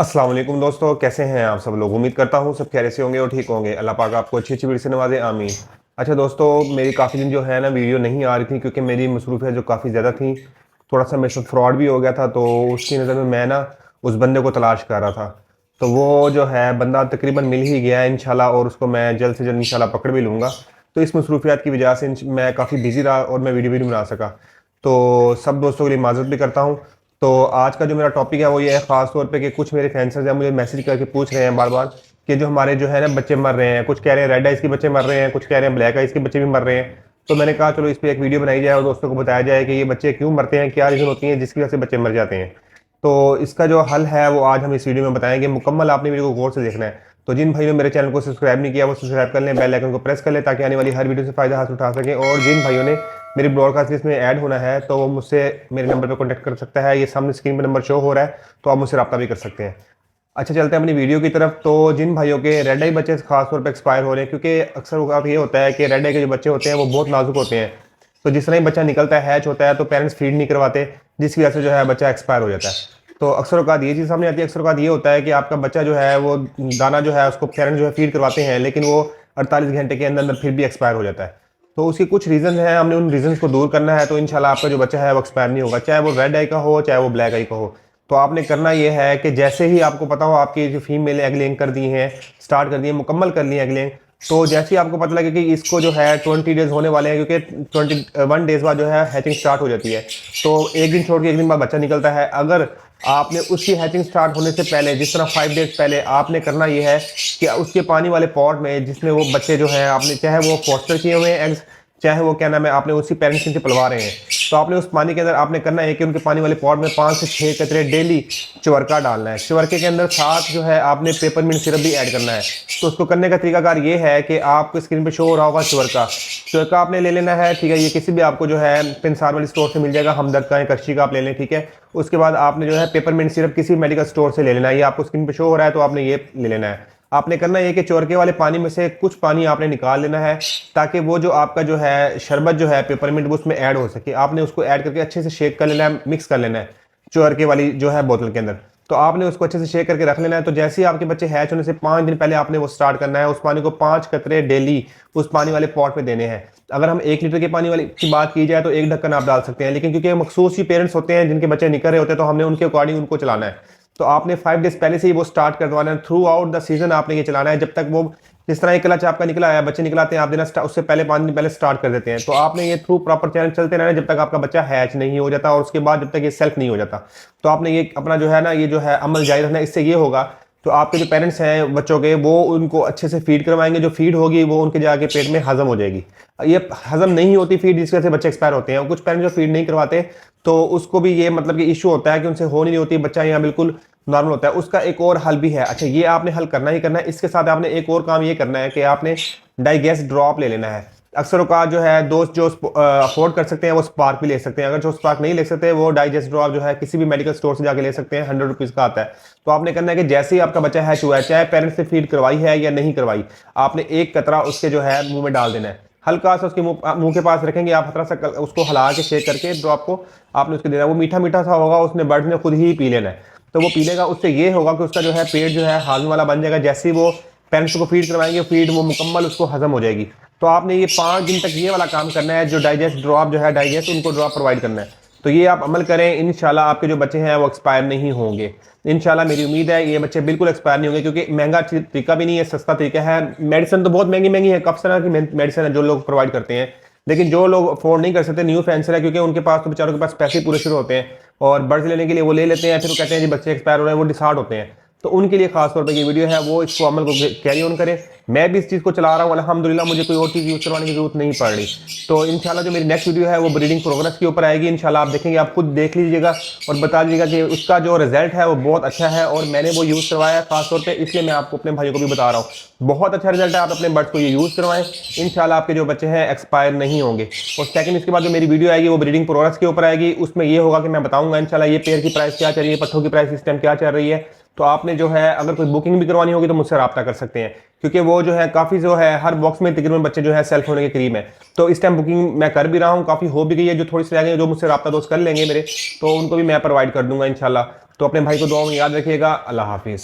अस्सलाम वालेकुम दोस्तों, कैसे हैं आप सब लोग। उम्मीद करता हूँ सब खैरियत से होंगे और ठीक होंगे। अल्लाह पाक आपको अच्छी अच्छी वीडियो से नवाजे, आमीन। अच्छा दोस्तों, मेरी काफ़ी दिन जो है ना वीडियो नहीं आ रही थी क्योंकि मेरी मसरूफियत जो काफ़ी ज़्यादा थी। थोड़ा सा मेरे साथ फ्रॉड भी हो गया था, तो उसकी नज़र में मैं ना उस बंदे को तलाश कर रहा था। तो वो जो है बंदा तकरीबन मिल ही गया है इंशाल्लाह, और उसको मैं जल्द से जल्द इंशाल्लाह पकड़ भी लूँगा। तो इस मसरूफियत की वजह से मैं काफ़ी बिजी रहा और मैं वीडियो भी नहीं बना सका। तो सब दोस्तों के लिए माजरत भी करता हूँ। तो आज का जो मेरा टॉपिक है वो ये है, ख़ास तौर पे कि कुछ मेरे फैंसर्स हैं मुझे मैसेज करके पूछ रहे हैं बार बार कि जो हमारे जो है ना बच्चे मर रहे हैं। कुछ कह रहे हैं रेड आइज़ के बच्चे मर रहे हैं, कुछ कह रहे हैं ब्लैक आइज़ के बच्चे भी मर रहे हैं। तो मैंने कहा चलो इस पर एक वीडियो बनाई जाए और दोस्तों को बताया जाए कि ये बच्चे क्यों मरते हैं, क्या रीज़न होती है जिसकी वजह से बच्चे मर जाते हैं। तो इसका जो हल है वो आज हम इस वीडियो में बताएंगे। मुकम्मल आपने वीडियो को गौर से देखना है। तो जिन भाइयों ने मेरे चैनल को सब्सक्राइब नहीं किया वो सब्सक्राइब कर लें, बेल आइकन को प्रेस कर लें ताकि आने वाली हर वीडियो से फ़ायदा हासिल उठा सकें। और जिन भाइयों ने मेरी ब्रॉडकास्ट लिस्ट में ऐड होना है तो वो मुझसे मेरे नंबर पर कॉन्टैक्ट कर सकता है। ये सामने स्क्रीन पर नंबर शो हो रहा है, तो आप मुझसे रब्ता भी कर सकते हैं। अच्छा, चलते हैं अपनी वीडियो की तरफ। तो जिन भाइयों के रेड आई बच्चे खास तौर पे एक्सपायर हो रहे हैं, क्योंकि अक्सर वक्त ये होता है कि रेड आई के जो बच्चे होते हैं वो बहुत नाजुक होते हैं। तो जिस तरह ही बच्चा निकलता है, हैच होता है, तो पेरेंट्स फीड नहीं करवाते, जिसकी वजह से जो है बच्चा एक्सपायर हो जाता है। तो अक्सर औकात ये चीज़ सामने आती है। अक्सर औकात ये होता है कि आपका बच्चा जो है वो दाना जो है उसको पेरेंट्स जो है फीड करवाते हैं, लेकिन वो 48 घंटे के अंदर अंदर फिर भी एक्सपायर हो जाता है। तो उसके कुछ रीज़न हैं, हमने उन रीजंस को दूर करना है। तो इंशाल्लाह आपका जो बच्चा है वो एक्सपायर नहीं होगा, चाहे वो रेड आई का हो चाहे वो ब्लैक आई का हो। तो आपने करना ये है कि जैसे ही आपको पता हो आपकी जो फीमेल एग लेइंग कर दी हैं, स्टार्ट कर दी है, मुकम्मल कर ली है एग लेइंग, तो जैसे ही आपको पता लगे कि इसको जो है 20 डेज होने वाले हैं, क्योंकि 21 डेज बाद जो है हैचिंग स्टार्ट हो जाती है। तो एक दिन छोड़ के एक दिन बाद बच्चा निकलता है। अगर आपने उसकी हैचिंग स्टार्ट होने से पहले, जिस तरह 5 डेज पहले, आपने करना ये है कि उसके पानी वाले पॉट में जिसमें वो बच्चे जो हैं, आपने चाहे वो फॉस्टर किए हुए हैं एग्स, चाहे वो क्या नाम है आपने उसी पेरेंट्स से पलवा रहे हैं, तो आपने उस पानी के अंदर आपने करना है कि उनके पानी वाले पॉट में 5 से 6 कतरे डेली चवरका डालना है। चवरके के अंदर साथ जो है आपने पेपरमिंट सिरप भी ऐड करना है। तो उसको करने का तरीकाकार ये है कि आपको स्क्रीन पे शो हो रहा होगा चवरका। चवरका आपने ले लेना है, ठीक है। ये किसी भी आपको जो है पिंसार वाली स्टोर से मिल जाएगा, हमदर्द का या करशी का आप ले लें, ठीक है। उसके बाद आपने जो है पेपरमिंट सिरप किसी मेडिकल स्टोर से ले लेना है। ये आपको स्क्रीन पे शो हो रहा है, तो आपने ये ले लेना है। आपने करना है कि चोरके वाले पानी में से कुछ पानी आपने निकाल लेना है, ताकि वो जो आपका जो है शरबत जो है पेपरमिंट वो उसमें ऐड हो सके। आपने उसको ऐड करके अच्छे से शेक कर लेना है, मिक्स कर लेना है चोरके वाली जो है बोतल के अंदर। तो आपने उसको अच्छे से शेक करके रख लेना है। तो जैसे ही आपके बच्चे हैच होने से 5 दिन पहले आपने वो स्टार्ट करना है। उस पानी को 5 कतरे डेली उस पानी वाले पॉट में देने हैं। अगर हम 1 लीटर के पानी वाली की बात की जाए तो 1 ढक्कन आप डाल सकते हैं, लेकिन क्योंकि मखसूस ही पेरेंट्स होते हैं जिनके बच्चे निकल रहे होते हैं, तो हमने उनके अकॉर्डिंग उनको चलाना है। तो आपने 5 डेज पहले से ही वो स्टार्ट करवाना है। थ्रू आउट द सीजन आपने ये चलाना है, जब तक वो जिस तरह एक क्लच आपका निकला है, बच्चे निकलाते हैं, आप देना उससे पहले 5 दिन पहले स्टार्ट कर देते हैं। तो आपने ये थ्रू प्रॉपर चैनल चलते रहना जब तक आपका बच्चा हैच नहीं हो जाता, और उसके बाद जब तक ये सेल्फ नहीं हो जाता। तो आपने ये अपना जो है ना ये जो है अमल जारी रखना। इससे ये होगा तो आपके जो पेरेंट्स हैं बच्चों के, वो उनको अच्छे से फीड करवाएंगे। जो फीड होगी वो उनके जाके पेट में हजम हो जाएगी। ये हजम नहीं होती फीड, जिसकी वजह से बच्चे एक्सपायर होते हैं। और कुछ पेरेंट्स जो फीड नहीं करवाते तो उसको भी ये मतलब कि इशू होता है कि उनसे हो नहीं होती, बच्चा यहाँ बिल्कुल नॉर्मल होता है। उसका एक और हल भी है। अच्छा, ये आपने हल करना ही करना है। इसके साथ आपने एक और काम ये करना है कि आपने डाइगेस्ट ड्रॉप ले लेना है। अक्सर का जो है दोस्त जो अफोर्ड कर सकते हैं वो स्पार्क भी ले सकते हैं। अगर जो स्पार्क नहीं ले सकते वो डाइजेस्ट ड्रॉप जो है किसी भी मेडिकल स्टोर से जाके ले सकते हैं, 100 रुपीज़ का आता है। तो आपने करना है कि जैसे ही आपका बच्चा हैच हुआ है, चाहे पेरेंट्स से फीड करवाई है या नहीं करवाई, आपने एक कतरा उसके जो है मुंह में डाल देना है। हल्का सा उसके मुंह के पास रखेंगे आप, हल्का सा उसको हिला के शेक करके ड्रॉप को आपने उसके देना है। वो मीठा मीठा सा होगा, उसने बर्ड ने खुद ही पी लेना है। तो वो पी लेगा, उससे ये होगा कि उसका जो है पेट जो है हाजमे वाला बन जाएगा। जैसे ही वो पेरेंट्स को फीड करवाएंगे, फीड वो मुकम्मल उसको हजम हो जाएगी। तो आपने ये 5 दिन तक ये वाला काम करना है, जो डाइजेस्ट ड्रॉप जो है डाइजेस्ट उनको ड्रॉप प्रोवाइड करना है। तो ये आप अमल करें, इंशाल्लाह आपके जो बच्चे हैं वो एक्सपायर नहीं होंगे। इंशाल्लाह मेरी उम्मीद है ये बच्चे बिल्कुल एक्सपायर नहीं होंगे, क्योंकि महंगा तरीका भी नहीं है, सस्ता तरीका है। मेडिसिन तो बहुत महंगी महंगी है, कब तरह की मेडिसिन है जो लोग प्रोवाइड करते हैं, लेकिन जो लोग अफोर्ड नहीं कर सकते, न्यू फैंसर है, क्योंकि उनके पास तो बेचारों के पास पैसे पूरे शुरू होते हैं और बर्ड्स लेने के लिए वो ले लेते हैं, फिर वो कहते हैं जी बच्चे एक्सपायर हो रहे हैं, वो डिसार्ड होते हैं। तो उनके लिए खास तौर पर ये वीडियो है, वो इसको अमल को कैरी ऑन करें। मैं भी इस चीज़ को चला रहा हूँ अल्हम्दुलिल्लाह, मुझे कोई और चीज़ यूज़ करवाने की जरूरत नहीं पड़ रही। तो इंशाल्लाह जो मेरी नेक्स्ट वीडियो है वो ब्रीडिंग प्रोग्रेस के ऊपर आएगी। इंशाल्लाह आप देखेंगे, आप खुद देख लीजिएगा और बता दीजिएगा कि उसका जो रिजल्ट है वो बहुत अच्छा है, और मैंने वो यूज़ करवाया है खास तौर पर, इसलिए मैं आपको अपने भाइयों को भी बता रहा हूँ। बहुत अच्छा रिजल्ट है, आप अपने बर्ड्स को ये यूज़ करवाएं। इंशाल्लाह आपके जो बच्चे हैं एक्सपायर नहीं होंगे। और सेकंड, इसके बाद जो मेरी वीडियो आएगी वो ब्रीडिंग प्रोग्रेस के ऊपर आएगी। उसमें ये होगा कि मैं बताऊंगा इंशाल्लाह ये पेयर की प्राइस क्या चल रही है, पट्ठों की प्राइस इस टाइम क्या चल रही है। तो आपने जो है अगर कोई बुकिंग भी करवानी होगी तो मुझसे रब्ता कर सकते हैं, क्योंकि वो जो है काफ़ी जो है हर बॉक्स में तकरीबन बच्चे जो है सेल्फ होने के करीब है। तो इस टाइम बुकिंग मैं कर भी रहा हूँ, काफ़ी हो भी गई है। जो थोड़ी सी रह गई, जो मुझसे रब्ता दोस्त कर लेंगे मेरे, तो उनको भी मैं प्रोवाइड कर दूंगा इंशाल्लाह। तो अपने भाई को दुआ में याद रखिएगा। अल्लाह हाफिज़।